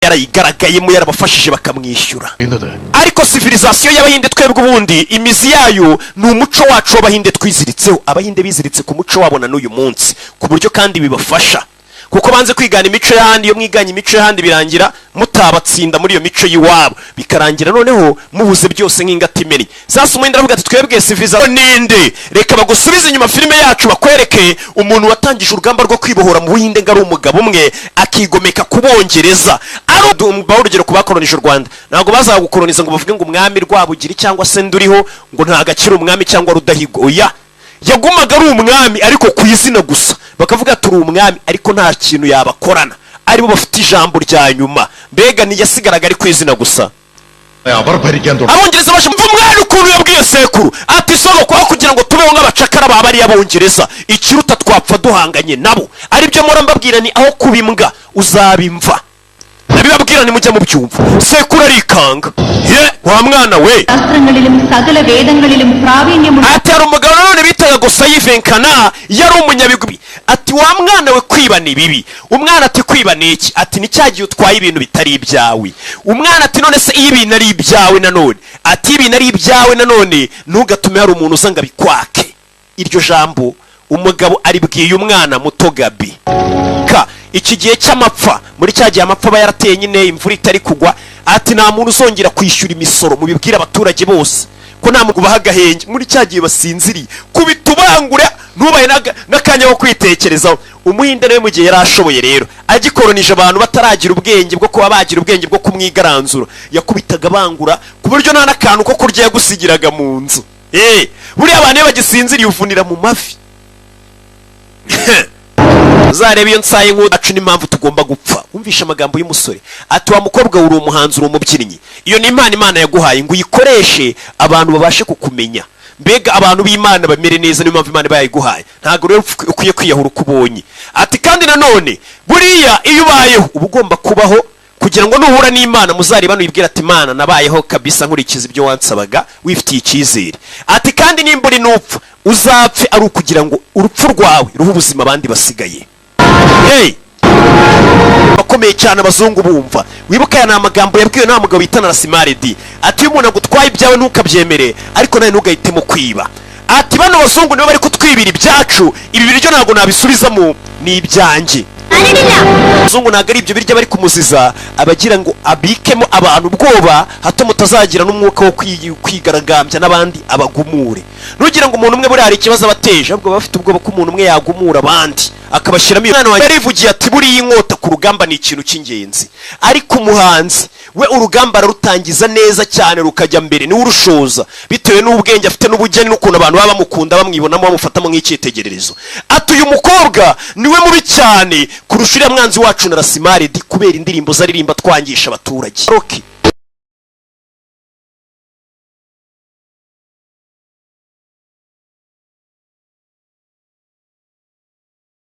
yarayigaragayemo yarabafashije bakamwishyura. Ariko civilisation y'abahinde twebwe ubundi imizi yayo ni umuco wacu w'abahinde twiziritseho. Abahinde biziritse ku muco wabo na n'uyu munsi ku buryo kandi bibafasha, kuko banze kwigana imico y'ahandi. Iyo mwiganye imico y'ahandi birangira mutabatsinda muri iyo mico y'iwabo, bikarangira noneho mubuze byose nk'ingati imeni. Sasa umwenda aravuga ati twebwe civilisation ninde, reka bagusubize inyuma filime yacu bakwereke umuntu watangije urugamba rwo kwibohora mu Buhinde ngari umugabo umwe akigomeka kubongereza. Urugero kubakolonije u Rwanda ntabwo bazagukoloniza ngo bavuge ngo umwami Rwabugiri cyangwa se nduriho ngo nta gakira umwami cyangwa Rudahigwa. Oya, yagumaga ari umwami ariko ku izina gusa, bakavuga turi umwami ariko nta kintu yabakorana, aribo bafite ijambo rya nyuma. Mbega niyasigaraga ari ku izina gusa. Abongereza bashe mva umwana ukuntu yabwiye sekuru ati solo kwa kugira ngo tubeho nk'abacakara babari y'abongereza, ikiruta twapfa duhanganye nabo. Aribyo mora mbabwira ni aho kubimbwa uzabimva, nabibabwira ni mujya mu byumva. Sekuru arikanga, ye wa mwana we ati hari umugabo none bitaga gusa yivenkana yari umunyabigwi. Ati wa mwana we kwiba ni bibi. Umwana ati kwiba ni iki? Ati ni cyagiye utwaye ibintu bitari ibyawe. Umwana ati none se iyo ibintu ari ibyawe nanone? Ati ibintu ari ibyawe nanone ntugatume hari umuntu uzanga bikwake. Iryo jambo umugabo aribwiye umwana muto Gabi. Iki gihe cy'amapfa, muri cya gihe amapfa aba yarateye nyine imvura itari kugwa, ati nta muntu uzongera kwishyura imisoro, mubibwira abaturage bose ko nta muntu ubaha agahenge muri cya gihe basinziriye. Kubitubangura ntubaye n'akanya ko kwitekerezaho. Umuhinde nawe mu gihe yari ashoboye rero agikolonije abantu bataragira ubwenge bwo kuba bagira ubwenge bwo kumwigaranzura, yakubitaga bangura ku buryo nta n'akantu ko kurya yagusigiraga mu nzu. Buriya abantu iyo bagisinziriye uvunira mu mafi. Uzareba iyo nsaye nk'udacu n'impamvu tugomba gupfa. Umvisha amagambo y'umusore ati wa mukobwa uri umuhanzi uri umubyinnyi, iyo ni impano Imana yaguhaye ngo uyikoreshe abantu babashe kukumenya. Mbega abantu b'Imana bamere neza, niyo mpamvu Imana bayiguhaye. Ntabwo rero ukwiye kwiyahura uko ubonye. Ati kandi nanone buriya iyo ubayeho uba ugomba kubaho kugira ngo nuhura n'Imana muzareba nuyibwira ati Imana nabayeho kabisa nkurikiza ibyo wansabaga wifitiye icyizere. Ati kandi nimba uri nupfa uzapfe ari ukugira ngo urupfu rwawe ruhe ubuzima abandi basigaye. Bakomeye cyane abazungu bumva. Wibuka ya amagambo yabwiwe na mugabo bita Narasimharedi ati umuntu agutwaye ibyawe ntukabyemere ariko nawe ntugahitemo kwiba. Ati bano bazungu nibo bari kutwibira ibyacu, ibi biryo ntabwo nabisubizamo ni ibyanjye. Bazungu ntabwo ari ibyo biryo bari kumuziza, abagira ngo abikemo abantu ubwoba hato mutazagira n'umwuka wo kwigaragambya n'abandi abagumure. Nugira ngo umuntu umwe buri hari ikibazo abateje, ahubwo bafite ubwoba ko umuntu umwe yagumura abandi akabashiramo. Umwana wanjye yarivugiye ati buriya inkota ku rugamba ni ikintu cy'ingenzi, ariko umuhanzi we urugamba rutangiza neza cyane rukajya mbere, ni urushoza bitewe n'ubwenge afite n'ubugeni n'ukuntu abantu baba bamukunda bamwibonamo bamufatamo nk'icyitegererezo. Ati uyu mukobwa niwe mubi cyane kurusha uriya mwanzi wacu Narasimharedi kubera indirimbo zaririmba twangisha abaturage.